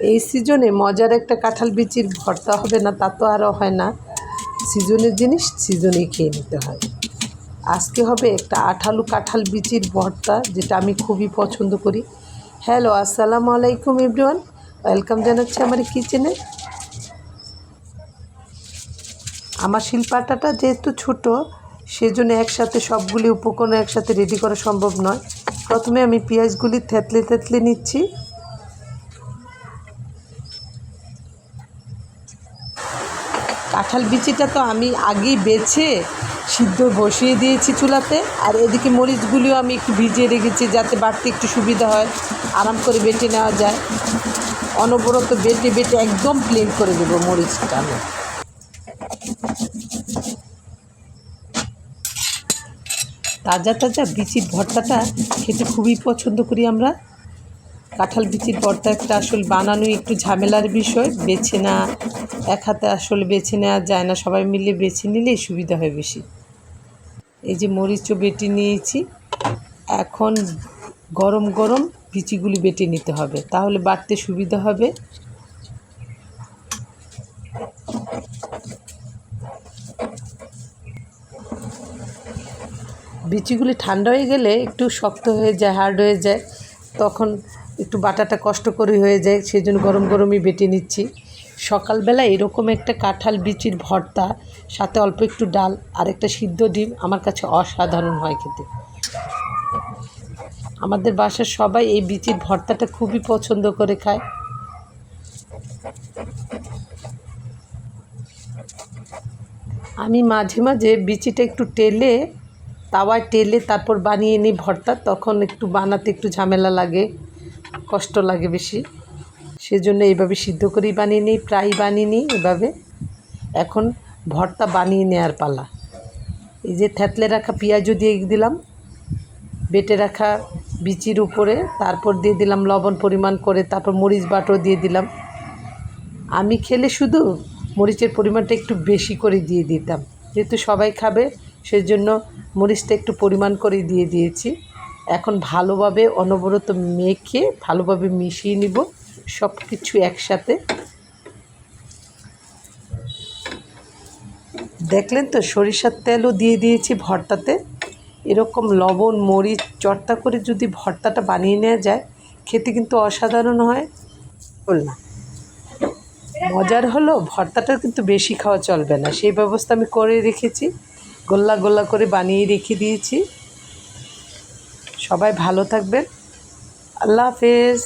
এই সিজনে মজার একটা কাঁঠাল বিচির ভর্তা হবে না তা তো আরও হয় না। সিজনের জিনিস সিজনেই খেয়ে নিতে হয়। আজকে হবে একটা আঠালো কাঁঠাল বিচির ভর্তা, যেটা আমি খুবই পছন্দ করি। হ্যালো, আসসালামু আলাইকুম এভরিওয়ান, ওয়েলকাম জানাচ্ছি আমার কিচেনে। আমার শিলপাটাটা যেহেতু ছোট, সেজন্য একসাথে সবগুলি উপকরণ একসাথে রেডি করা সম্ভব নয়। প্রথমে আমি পেঁয়াজগুলি থেতলে থেতলে নিচ্ছি। কাঁঠাল বিচিটা তো আমি আগেই বেছে সিদ্ধ বসিয়ে দিয়েছি চুলাতে, আর এদিকে মরিচগুলিও আমি একটু ভিজিয়ে রেখেছি যাতে বাড়তে একটু সুবিধা হয়, আরাম করে বেটে নেওয়া যায়। অনবরত বেটে বেটে একদম প্লেন করে দেবো মরিচটা আমি। তাজা তাজা বিচির ভর্তাটা খেতে খুবই পছন্দ করি আমরা। কাঁঠাল বিচির ভর্তা একটা আসলে বানানোই একটু ঝামেলার বিষয়, বেছে না এক হাতে আসলে বেছে নেওয়া যায় না, সবাই মিলে বেছে নিলেই সুবিধা হয় বেশি। এই যে মরিচও বেটে নিয়েছি, এখন গরম গরম বিচিগুলি বেটে নিতে হবে, তাহলে বাটতে সুবিধা হবে। বিচিগুলি ঠান্ডা হয়ে গেলে একটু শক্ত হয়ে যায়, হার্ড হয়ে যায়, তখন একটু বাটাটা কষ্ট করে হয়ে যায়, সেই জন্য গরম গরমই বেটে নিচ্ছি। সকালবেলা এরকম একটা কাঁঠাল বিচির ভর্তা, সাথে অল্প একটু ডাল আর একটা সিদ্ধ ডিম আমার কাছে অসাধারণ হয় খেতে। আমাদের বাসার সবাই এই বিচির ভর্তাটা খুবই পছন্দ করে খায়। আমি মাঝে মাঝে বিচিটা একটু টেলে, তাওয়ায় টেলে তারপর বানিয়ে নিই ভর্তা, তখন একটু বানাতে একটু ঝামেলা লাগে, কষ্ট লাগে বেশি, সেজন্য এইভাবে সিদ্ধ করেই বানিয়ে নিই, প্রায় বানিয়ে নিই এভাবে। এখন ভর্তা বানিয়ে নেওয়ার পালা। এই যে থেতলে রাখা পেঁয়াজও দিয়ে দিলাম বেটে রাখা বিচির উপরে, তারপর দিয়ে দিলাম লবণ পরিমাণ করে, তারপর মরিচ বাটাও দিয়ে দিলাম। আমি খেলে শুধু মরিচের পরিমাণটা একটু বেশি করে দিয়ে দিতাম, যেহেতু সবাই খাবে সেজন্য মরিচটা একটু পরিমাণ করে দিয়ে দিয়েছি। এখন ভালোভাবে অনবরত মেখে ভালোভাবে মিশিয়ে নিব সব কিছু একসাথে। দেখলেন তো, সরিষার তেলও দিয়ে দিয়েছি ভর্তাতে। এরকম লবণ মরিচ চর্তা করে যদি ভর্তাটা বানিয়ে নেওয়া যায়, খেতে কিন্তু অসাধারণ হয়। না, মজার হলো ভর্তাটা কিন্তু বেশি খাওয়া চলবে না, সেই ব্যবস্থা আমি করে রেখেছি, গোল্লা গোল্লা করে বানিয়ে রেখে দিয়েছি। সবাই ভালো থাকবেন, আল্লাহ হাফেজ।